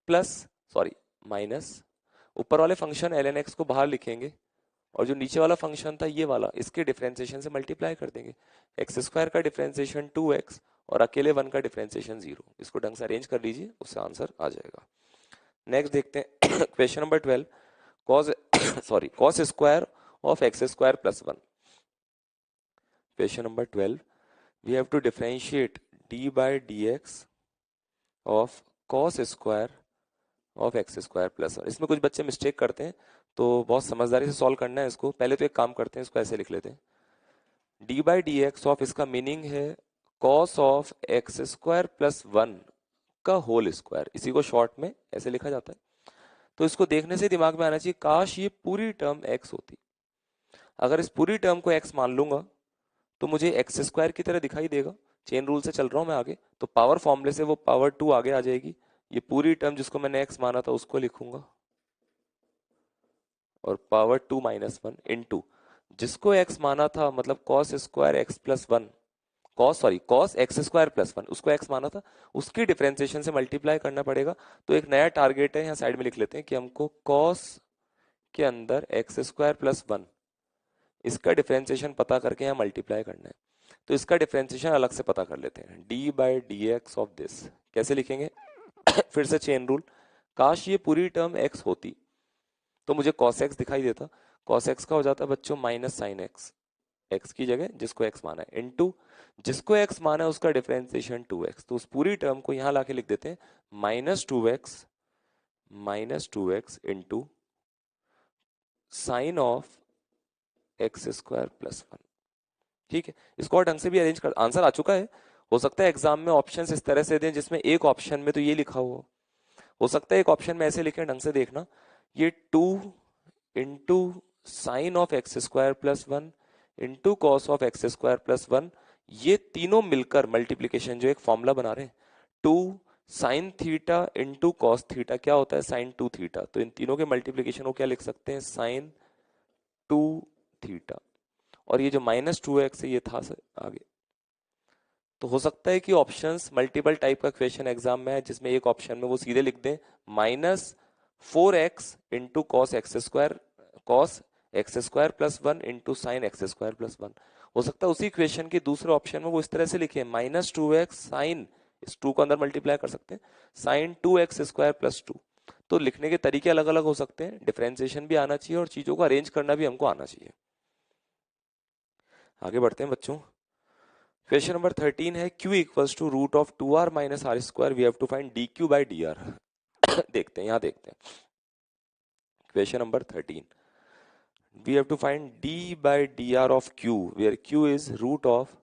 प्लस, सॉरी माइनस, ऊपर वाले फंक्शन ln x को बाहर लिखेंगे, और जो नीचे वाला फंक्शन था ये वाला, इसके डिफरेंशिएशन से मल्टीप्लाई कर देंगे। एक्स स्क्वायर का डिफरेंशिएशन 2x और अकेले 1 का डिफरेंशिएशन 0। इसको ढंग से अरेंज कर लीजिए, उससे आंसर आ जाएगा। नेक्स्ट देखते हैं question number 12, cos cos square of x square plus 1। Question number 12, we have to differentiate d/dx of cos square of x square plus 1। इसमें कुछ बच्चे मिस्टेक करते हैं, तो बहुत समझदारी से सॉल्व करना है इसको। पहले तो एक काम करते हैं, इसको ऐसे लिख लेते हैं, d/dx ऑफ, इसका मीनिंग है cos of x square plus 1 का होल स्क्वायर, इसी को शॉर्ट में ऐसे लिखा जाता है। तो इसको देखने से दिमाग में आना चाहिए, काश ये पूरी टर्म x होती। अगर इस पूरी टर्म को x मान लूंगा तो मुझे एक्स स्क्वायर की तरह दिखाई देगा। चेन रूल से चल रहा हूं मैं आगे, तो पावर फॉर्मूले से वो पावर 2 आगे आ जाएगी। ये पूरी टर्म जिसको मैंने x माना था उसको लिखूंगा, और पावर 2 माइनस 1 इंटू जिसको x माना था, मतलब cos square x plus 1, cos x square plus 1, उसको x माना था, उसकी डिफरेंशिएशन से मल्टीप्लाई करना पड़ेगा। तो एक नया टारगेट है, यहाँ साइड में लिख लेते हैं कि हमको कॉस के अंदर एक्स स्क्वायर प्लस 1, इसका डिफरेंशिएशन पता करके यहाँ मल्टीप्लाई करना है। तो इसका डिफरेंशिएशन अलग से पता कर लेते हैं, d/dx ऑफ दिस कैसे लिखेंगे फिर से चेन रूल, काश ये पूरी टर्म x होती तो मुझे cos x दिखाई देता। cos x का हो जाता है बच्चों माइनस साइन x, x की जगह जिसको x माना है, इनटू जिसको x माना है उसका डिफरेंशिएशन 2x। तो उस पूरी टर्म को यहाँ लाके लिख देते हैं -2x into sine of x square plus 1। ठीक है, इसको और ढंग से भी अरेंज कर, आंसर आ चुका है। हो सकता है एग्जाम में ऑप्शंस इस तरह से दें जिसमें एक ऑप्शन में तो ये लिखा हुआ हो सकता है एक ऑप्शन में ऐसे लिखे, ढंग से देखना, ये 2 into sine of x square plus 1 into cos of x square plus 1, ये तीनों मिलकर मल्टीप्लीकेशन जो एक फॉर्मूला बना रहे हैं, 2 sine theta into cos theta क्या होता है साइन 2 थीटा। तो इन तीनों के मल्टीप्लीकेशन को क्या लिख सकते हैं, साइन 2 थीटा, और ये जो -2x है ये था सर आगे। तो हो सकता है कि ऑप्शंस मल्टीपल टाइप का क्वेश्चन एग्जाम में है, जिसमें एक ऑप्शन में वो सीधे लिख दें -4x into cos x square plus 1 into sine x square plus 1। हो सकता है उसी क्वेश्चन के दूसरे ऑप्शन में वो इस तरह से लिखे -2x साइन, इस 2 को अंदर मल्टीप्लाई कर सकते हैं, साइन 2x स्क्वायर प्लस 2। तो लिखने के तरीके अलग अलग हो सकते हैं, डिफरेंशिएशन भी आना चाहिए और चीजों को अरेंज करना भी हमको आना चाहिए। आगे बढ़ते हैं बच्चों, क्वेश्चन नंबर 13 है q equals to root of 2r minus r square, we have to find dq/dr। देखते हैं, यहाँ देखते हैं question number 13, we have to find d/dr of q where q is root of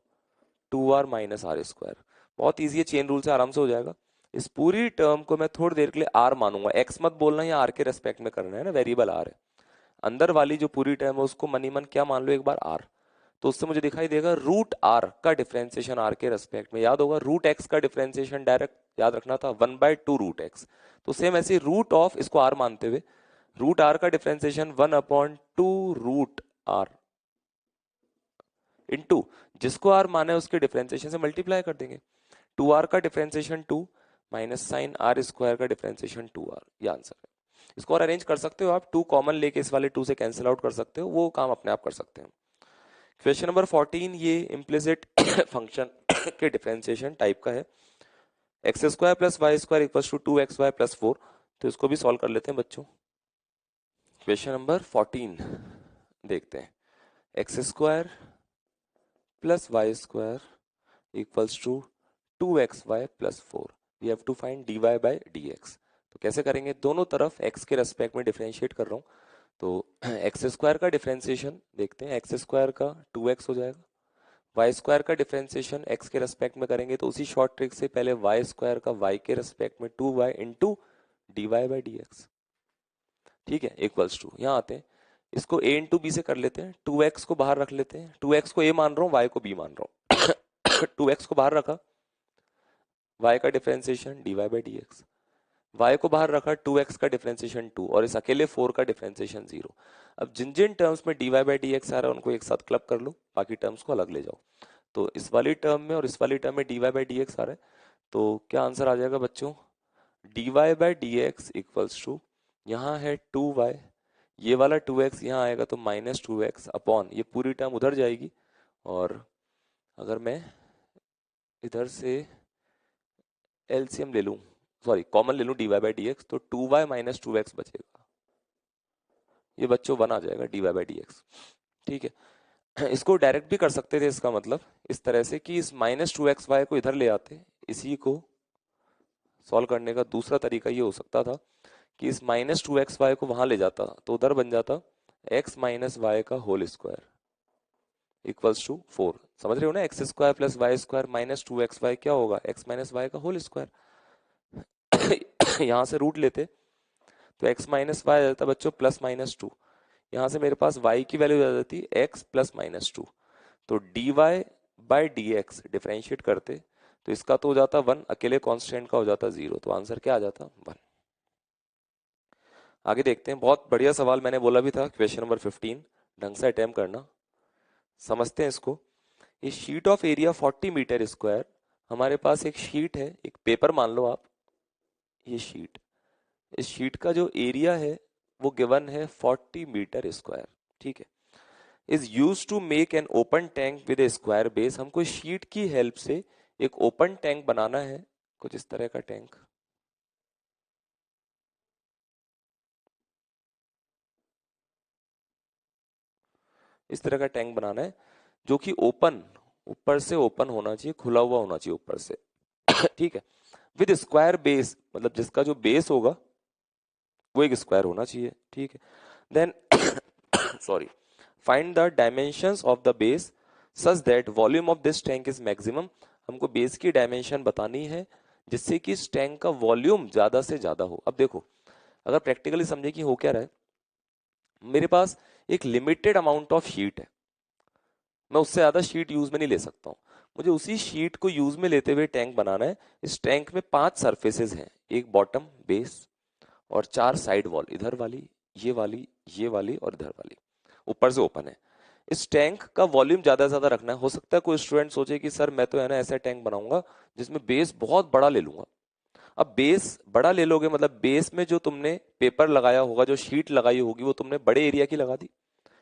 2r minus r square. बहुत easy है, chain rule से आराम से हो जाएगा। इस पूरी टर्म को मैं थोड़ी देर के लिए r मानूंगा, x मत बोलना, या r के रेस्पेक्ट में करना है ना, वेरिएबल r है। अंदर वाली जो पूरी टर्म है उसको मनी मन क्या मान लो एक बार r, तो उससे मुझे दिखाई देगा रूट r का डिफरेंशिएशन r के रेस्पेक्ट में। याद होगा रूट x का डिफरेंशिएशन डायरेक्ट याद रखना था 1/2 रूट x। तो सेम ऐसे रूट ऑफ, इसको r मानते हुए, रूट r का डिफरेंशिएशन 1/2 रूट r इनटू जिसको आर माने उसके डिफरेंशिएशन से मल्टीप्लाई कर देंगे। 2r का differentiation 2 minus sine r square का डिफरेंशिएशन 2r, ये आंसर है। इसको और अरेंज कर सकते हो आप, 2 कॉमन लेके इस वाले 2 से कैंसिल आउट कर सकते हो, वो काम अपने आप कर सकते हैं। क्वेश्चन नंबर 14 ये इम्प्लिसिट फंक्शन के डिफरेंशिएशन टाइप का है। X square plus y square equal to 2xy plus 4, तो इसको भी सॉल्व कर लेते हैं बच्चों। क्वेश्चन नंबर 14 देखते हैं। X square plus y square equals to 2xy plus 4, we have to find dy by dx। तो कैसे करेंगे, दोनों तरफ x के रेस्पेक्ट में डिफरेंशिएट कर रहा हूँ, तो एक्स स्क्वायर का डिफरेंशिएशन देखते हैं, एक्स स्क्वायर का 2x हो जाएगा, वाई स्क्वायर का डिफरेंशिएशन x के रेस्पेक्ट में करेंगे तो उसी शॉर्ट ट्रिक से पहले वाई स्क्वायर का y के रेस्पेक्ट में 2y into d y by d x, ठीक है, इक्वल्स टू, यहाँ आते हैं, इसको a इंटू बी से कर लेते हैं, 2x को बाहर रख लेते हैं, 2x को a मान रहा हूँ, y को b मान रहा हूँ 2x को बाहर रखा, y का differentiation d y by d x, y को बाहर रखा, 2x का डिफरेंशिएशन 2 और इस अकेले 4 का डिफरेंशिएशन 0। अब जिन जिन टर्म्स में dy बाई डी एक्स आ रहा है उनको एक साथ क्लब कर लो, बाकी टर्म्स को अलग ले जाओ। तो इस वाली टर्म में और इस वाली टर्म में dy बाई डी एक्स आ रहा है, तो क्या आंसर आ जाएगा बच्चों, dy by d x equals to, यहाँ है 2y, ये वाला 2x यहाँ आएगा तो माइनस 2x अपॉन ये पूरी टर्म उधर जाएगी, और अगर मैं इधर से एलसीएम ले लूँ, सॉरी कॉमन ले लूँ dy बाई डी एक्स, तो 2y माइनस 2x बचेगा, ये बच्चों 1 आ जाएगा dy बाई डी एक्स, ठीक है। इसको डायरेक्ट भी कर सकते थे, इसका मतलब इस तरह से कि इस माइनस 2xy को इधर ले आते, इसी को सॉल्व करने का दूसरा तरीका ये हो सकता था कि इस माइनस 2xy को वहां ले जाता तो उधर बन जाता x माइनस वाई का होल स्क्वायर इक्वल्स टू 4, समझ रहे हो ना, x square plus y square minus 2xy क्या होगा, x माइनस वाई का होल स्क्वायर यहाँ से रूट लेते तो x माइनस वाई आ जाता बच्चों प्लस माइनस 2, यहाँ से मेरे पास y की वैल्यू आ जाती x प्लस माइनस 2, तो dy by d x differentiate करते तो इसका तो हो जाता 1, अकेले कांस्टेंट का हो जाता 0, तो आंसर क्या आ जाता 1। आगे देखते हैं, बहुत बढ़िया सवाल मैंने बोला भी था, क्वेश्चन नंबर 15, ढंग से अटेम्प्ट करना, समझते हैं इसको। ये sheet of area 40 metre square, हमारे पास एक शीट है, एक पेपर मान लो आप, ये शीट, इस शीट का जो एरिया है वो गिवन है 40 मीटर स्क्वायर, ठीक है, is use to make an open tank with a square base. हमको शीट की हेल्प से एक ओपन टैंक बनाना है, कुछ इस तरह का टैंक, इस तरह का टैंक बनाना है जो कि ओपन, ऊपर से ओपन होना चाहिए, खुला हुआ होना चाहिए ऊपर से ठीक है, विद स्क्वायर बेस, मतलब जिसका जो बेस होगा वो एक स्क्वायर होना चाहिए, ठीक है। Then sorry, find the dimensions of the base such that volume of this tank is maximum. हमको बेस की डायमेंशन बतानी है जिससे कि इस टैंक का वॉल्यूम ज्यादा से ज्यादा हो। अब देखो, अगर प्रैक्टिकली समझे कि हो क्या रहा है, मेरे पास एक लिमिटेड अमाउंट ऑफ शीट है, मैं उससे ज्यादा शीट यूज में नहीं ले सकता हूँ, मुझे उसी शीट को यूज में लेते हुए टैंक बनाना है। इस टैंक में 5 सरफेसेस हैं, एक बॉटम बेस और 4 साइड वॉल, इधर वाली, ये वाली, ये वाली और इधर वाली, ऊपर से ओपन है। इस टैंक का वॉल्यूम ज्यादा से ज्यादा रखना है। हो सकता है कोई स्टूडेंट सोचे कि सर मैं तो है ना ऐसा टैंक बनाऊंगा जिसमें बेस बहुत बड़ा ले लूंगा। अब बेस बड़ा ले लोगे मतलब बेस में जो तुमने पेपर लगाया होगा, जो शीट लगाई होगी, वो तुमने बड़े एरिया की लगा दी,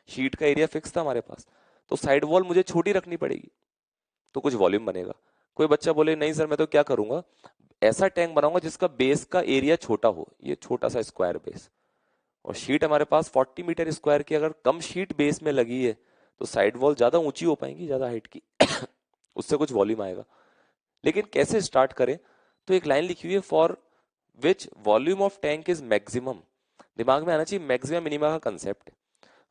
शीट का एरिया फिक्स था हमारे पास, तो साइड वॉल मुझे छोटी रखनी पड़ेगी, तो कुछ वॉल्यूम बनेगा। कोई बच्चा बोले नहीं सर मैं तो क्या करूंगा, ऐसा टैंक बनाऊंगा जिसका बेस का एरिया छोटा हो, ये छोटा सा स्क्वायर बेस, और शीट हमारे पास 40 मीटर स्क्वायर की, अगर कम शीट बेस में लगी है तो साइड वॉल ज्यादा ऊंची हो पाएंगी, ज्यादा हाइट की उससे कुछ वॉल्यूम आएगा। लेकिन कैसे स्टार्ट करें, तो एक लाइन लिखी हुई है, for which volume of tank is maximum, दिमाग में आना चाहिए मैक्सिमम मिनिमा का कंसेप्ट है।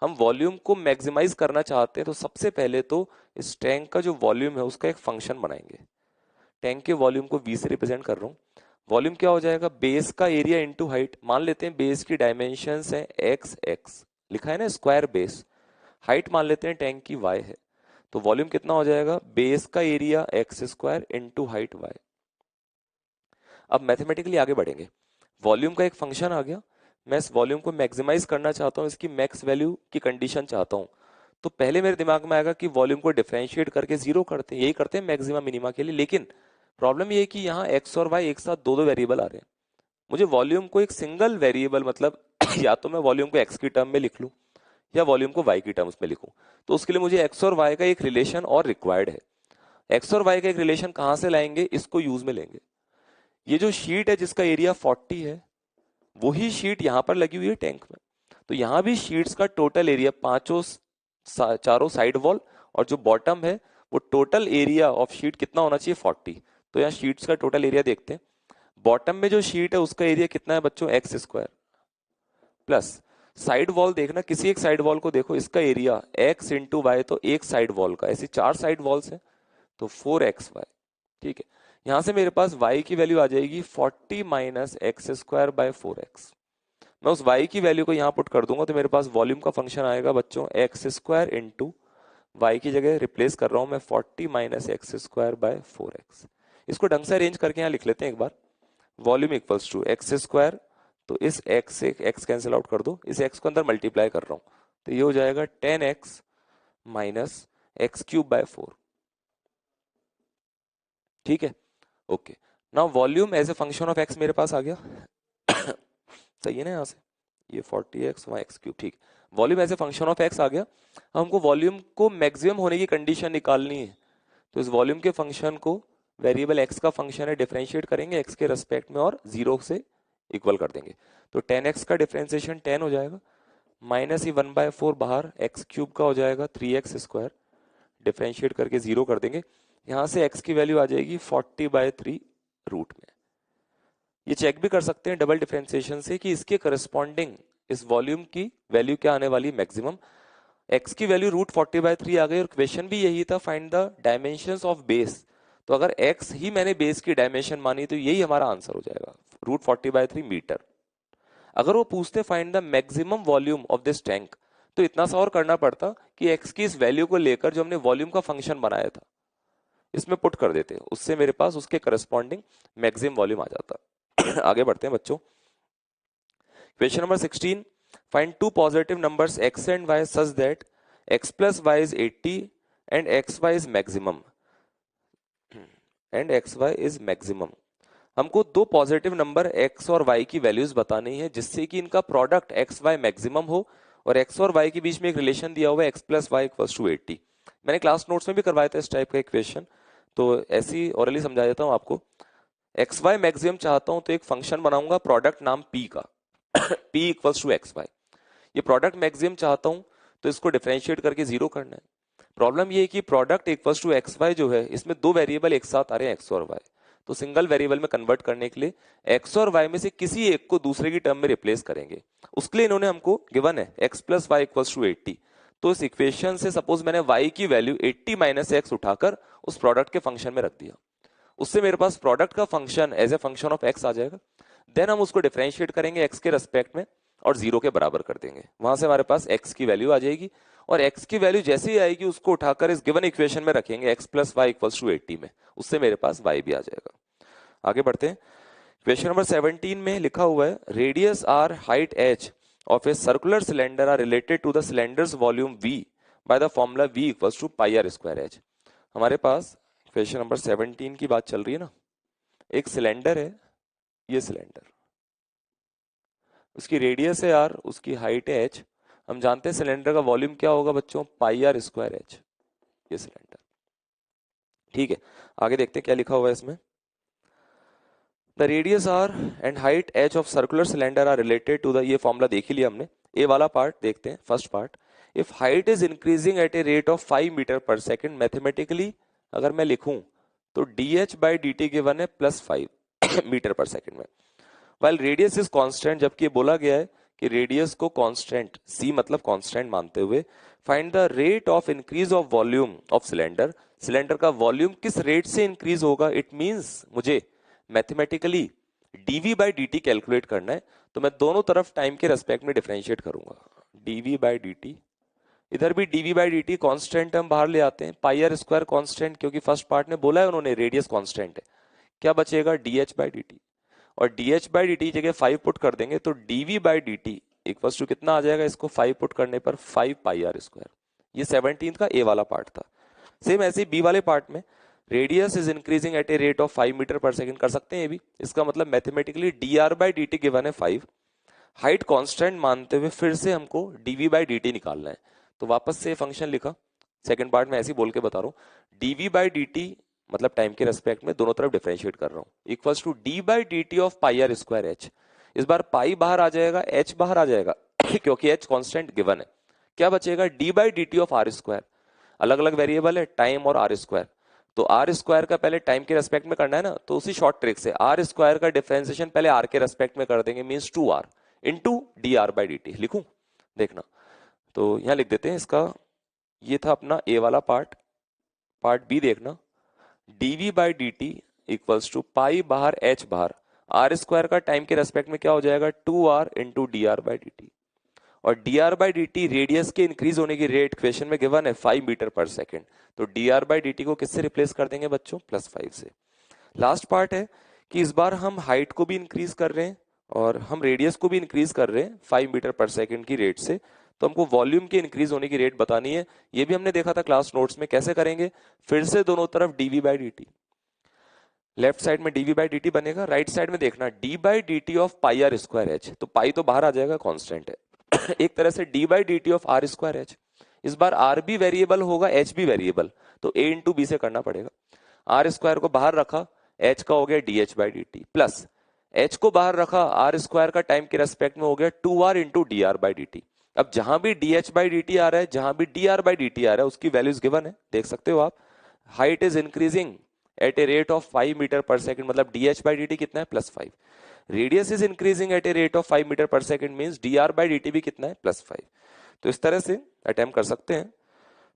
हम वॉल्यूम को मैक्सिमाइज करना चाहते हैं तो सबसे पहले तो इस टैंक का जो वॉल्यूम है उसका एक फंक्शन बनाएंगे। टैंक के वॉल्यूम को v से रिप्रेजेंट कर रहा हूँ, वॉल्यूम क्या हो जाएगा, बेस का एरिया इंटू हाइट, मान लेते हैं बेस की डायमेंशंस है एक्स एक्स, लिखा है ना स्क्वायर बेस, हाइट मान लेते हैं टैंक की y है, तो वॉल्यूम कितना हो जाएगा, बेस का area x square into height y। अब मैथमेटिकली आगे बढ़ेंगे, वॉल्यूम का एक फंक्शन आ गया, मैं इस वॉल्यूम को मैक्सिमाइज करना चाहता हूँ, इसकी मैक्स वैल्यू की कंडीशन चाहता हूँ, तो पहले मेरे दिमाग में आएगा कि वॉल्यूम को डिफरेंशिएट करके जीरो करते हैं, यही करते हैं मैक्सिमा मिनिमा के लिए। लेकिन प्रॉब्लम ये है कि यहाँ एक्स और वाई एक साथ दो दो वेरिएबल आ रहे हैं। मुझे वॉल्यूम को एक सिंगल वेरिएबल मतलब या तो मैं वॉल्यूम को एक्स की टर्म में लिख लूं या वॉल्यूम को वाई की टर्म्स में लिखूं। तो उसके लिए मुझे एक्स और वाई का एक रिलेशन और रिक्वायर्ड है। एक्स और वाई का एक रिलेशन कहां से लाएंगे, इसको यूज में लेंगे। ये जो शीट है जिसका एरिया 40 है, वही शीट यहां पर लगी हुई है टैंक में। तो यहां भी शीट्स का टोटल एरिया पांचों चारों साइड वॉल और जो बॉटम है वो टोटल एरिया ऑफ शीट कितना होना चाहिए 40। तो यहाँ शीट्स का टोटल एरिया देखते हैं। बॉटम में जो शीट है उसका एरिया कितना है बच्चों, x square plus side wall देखना, किसी एक साइड वॉल को देखो, इसका एरिया एक्स इंटू वाई, तो एक साइड वॉल का, ऐसी चार साइड वॉल्स है तो 4xy। ठीक है, यहां से मेरे पास y की वैल्यू आ जाएगी 40 minus x square by 4x। मैं उस y की वैल्यू को यहां पुट कर दूंगा तो मेरे पास वॉल्यूम का फंक्शन आएगा बच्चों एक्स स्क्वायर इंटू वाई की जगह रिप्लेस कर रहा हूं मैं 40 minus x square by 4x। इसको ढंग से अरेंज करके यहाँ लिख लेते हैं एक बार। Volume equals to x square, तो इस x से x कैंसिल आउट कर दो, इस x को अंदर मल्टीप्लाई कर रहा हूं तो ये हो जाएगा 10x minus x cube by 4। ठीक है, okay. Now volume as a function of x मेरे पास आ गया। सही है ना, यहाँ से ये 40x वाई एक्स क्यूब। ठीक, volume as a function of x आ गया। अब हमको वॉल्यूम को मैक्सिमम होने की कंडीशन निकालनी है। तो इस वॉल्यूम के फंक्शन को, वेरिएबल x का फंक्शन है, डिफरेंशिएट करेंगे x के रेस्पेक्ट में और 0 से इक्वल कर देंगे। तो 10x का डिफरेंशिएशन 10 हो जाएगा, माइनस ही 1/4 बाहर, एक्स क्यूब का हो जाएगा 3x स्क्वायर, डिफरेंशिएट करके 0 कर देंगे। यहां से x की वैल्यू आ जाएगी 40/3 रूट में। ये चेक भी कर सकते हैं डबल डिफरेंशिएशन से कि इसके करस्पॉन्डिंग इस वॉल्यूम की वैल्यू क्या आने वाली मैक्सिमम। x की वैल्यू √40/3 आ गई और क्वेश्चन भी यही था, find the dimensions of base. तो अगर x ही मैंने बेस की डायमेंशन मानी तो यही हमारा आंसर हो जाएगा, √40/3 मीटर। अगर वो पूछते find the maximum volume of this tank, तो इतना सा और करना पड़ता कि x की इस वैल्यू को लेकर जो हमने वॉल्यूम का फंक्शन बनाया था इसमें पुट कर देते, उससे मेरे पास उसके करस्पॉन्डिंग मैक्सिमम वॉल्यूम आ जाता। आगे बढ़ते हैं बच्चों। Question number 16, find two positive numbers x and y such that x plus y is 80 and xy is maximum is maximum. हमको दो पॉजिटिव नंबर x और y की वैल्यूज बतानी है जिससे कि इनका प्रोडक्ट x y मैक्सिमम हो और x और y के बीच में एक रिलेशन दिया हुआ है x plus y equals to 80। मैंने क्लास नोट्स में भी करवाया था इस टाइप का इक्वेशन, तो ऐसी ऑरली समझा देता हूँ आपको। एक्स वाई मैक्सिमम चाहता हूं तो एक फंक्शन बनाऊंगा प्रोडक्ट नाम p का, p equals to x y. ये प्रोडक्ट मैक्सिमम चाहता हूं तो इसको डिफरेंशिएट करके 0 करना है। प्रॉब्लम ये है कि product equals to x y जो है इसमें दो वेरिएबल एक साथ आ रहे हैं एक्स और वाई, तो सिंगल वेरिएबल में कन्वर्ट करने के लिए एक्स और वाई में से किसी एक को दूसरे की टर्म में रिप्लेस करेंगे। उसके लिए इन्होंने हमको गिवन है x plus y equals to 80। तो इस इक्वेशन से सपोज मैंने y की वैल्यू 80 माइनस एक्स उठाकर उस प्रोडक्ट के फंक्शन में रख दिया, उससे मेरे पास प्रोडक्ट का function as a function of x आ जाएगा। देन हम उसको डिफरेंशिएट करेंगे x के रेस्पेक्ट में और 0 के बराबर कर देंगे, वहां से हमारे पास x की वैल्यू आ जाएगी। और x की वैल्यू जैसे ही आएगी उसको उठाकर इस गिवन इक्वेशन में रखेंगे x plus y equals to 80 में, उससे मेरे पास y भी आ जाएगा। आगे बढ़ते हैं। क्वेश्चन नंबर 17 में लिखा हुआ है radius r height h of a circular cylinder are related to the cylinder's volume v by the formula v equals to pi r square h। हमारे पास क्वेश्चन नंबर 17 की बात चल रही है ना, एक सिलेंडर है, ये सिलेंडर, उसकी रेडियस है r, उसकी हाइट है h। हम जानते हैं सिलेंडर का वॉल्यूम क्या होगा बच्चों, पाई आर स्क्वायर एच, ये सिलेंडर। ठीक है, आगे देखते हैं क्या लिखा हुआ है इसमें। The radius r and height h of circular cylinder are related to the, ये फॉर्मूला देख ही लिया हमने। ए वाला पार्ट देखते हैं, first part. If height is increasing at a rate of 5 metre per second, mathematically अगर मैं लिखूं तो d h by d t given है +5 मीटर पर सेकेंड में, वाइल रेडियस इज कांस्टेंट, जबकि बोला गया है कि रेडियस को कांस्टेंट, सी मतलब कांस्टेंट मानते हुए find the rate of increase of volume of cylinder. Cylinder का वॉल्यूम किस रेट से इंक्रीज होगा, इट मींस मुझे mathematically dv by dt calculate करना है। तो मैं दोनों तरफ टाइम के रेस्पेक्ट में डिफरेंशिएट करूंगा, dv बाई dt, इधर भी dv बाई dt कांस्टेंट हम बाहर ले आते हैं, पाई आर स्क्वायर कांस्टेंट, क्योंकि फर्स्ट पार्ट में बोला है उन्होंने रेडियस कांस्टेंट है। क्या बचेगा, dh बाई dt, और dh बाई dt जगह 5 पुट कर देंगे तो dv by dt equals to कितना आ जाएगा, इसको 5 पुट करने पर 5 पाई आर स्क्वायर। ये 17 का ए वाला पार्ट था। सेम ऐसे बी वाले पार्ट में radius is increasing at a rate of 5 metre per second कर सकते हैं ये भी। इसका मतलब mathematically d r by d t given है 5, हाइट कांस्टेंट मानते हुए फिर से हमको डीवी बाई डी टी निकालना है। तो वापस से फंक्शन लिखा, सेकंड पार्ट में ऐसे ही बोल के बता रहा हूँ, डीवी बाई डी टी मतलब टाइम के रेस्पेक्ट में दोनों तरफ डिफरेंशिएट कर रहा हूँ, equals to d by d t of pi r square h. इस बार पाई बाहर आ जाएगा, एच बाहर आ जाएगा क्योंकि एच कांस्टेंट गिवन है। क्या बचेगा, d by d t of r square, अलग अलग वेरिएबल है टाइम और आर स्क्वायर, तो आर स्क्वायर का पहले टाइम के रेस्पेक्ट में करना है ना, तो उसी शॉर्ट ट्रिक से आर स्क्वायर का डिफरेंशिएशन पहले आर के रेस्पेक्ट में कर देंगे, means 2r into d r by d T. लिखूं, देखना, तो यहां लिख देते हैं इसका, ये था अपना ए वाला पार्ट। पार्ट बी देखना, d v by d t equals to pi बाहर एच बाहर, आर स्क्वायर का टाइम के रेस्पेक्ट में क्या हो जाएगा 2r into d r by d t, और d r by d t radius के इंक्रीज होने की रेट क्वेश्चन में गिवन है 5 मीटर पर सेकेंड, तो D r by d T को किससे रिप्लेस कर देंगे बच्चों, +5 से। लास्ट पार्ट है कि इस बार हम हाइट को भी इंक्रीज कर रहे हैं और हम रेडियस को भी इंक्रीज कर रहे हैं 5 मीटर पर सेकेंड की रेट से, तो हमको वॉल्यूम के इंक्रीज होने की रेट बतानी है। ये भी हमने देखा था क्लास नोट्स में, कैसे करेंगे, फिर से दोनों तरफ d v by d t, left side में डीवी बाई डी टी बनेगा, राइट साइड में देखना d by d t of pi r square h, तो पाई तो बाहर आ जाएगा, कांस्टेंट है एक तरह से d by d t of r square h, इस बार आर भी वेरिएबल होगा एच भी वेरिएबल, तो ए इंटू बी से करना पड़ेगा। आर स्क्वायर को बाहर रखा, एच का हो गया d h by d t, plus h को बाहर रखा, आर स्क्वायर का टाइम के रेस्पेक्ट में हो गया 2r into d r by d t. अब जहां भी d h by d t आ रहा है, जहां भी d r by d t आ रहा है, उसकी वैल्यूज गिवन है, देख सकते हो आप। Height is increasing at a rate of 5 metre per second, मतलब d h by d t कितना है, +5। Radius is increasing at a rate of 5 metre per second, means d r by d t भी कितना है, +5। तो इस तरह से अटेम्प्ट कर सकते हैं।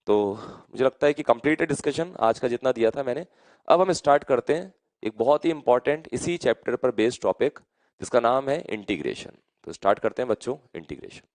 तो मुझे लगता है कि कंप्लीट है डिस्कशन आज का जितना दिया था मैंने। अब हम स्टार्ट करते हैं एक बहुत ही इंपॉर्टेंट इसी चैप्टर पर बेस्ड टॉपिक जिसका नाम है इंटीग्रेशन। तो स्टार्ट करते हैं बच्चों, इंटीग्रेशन।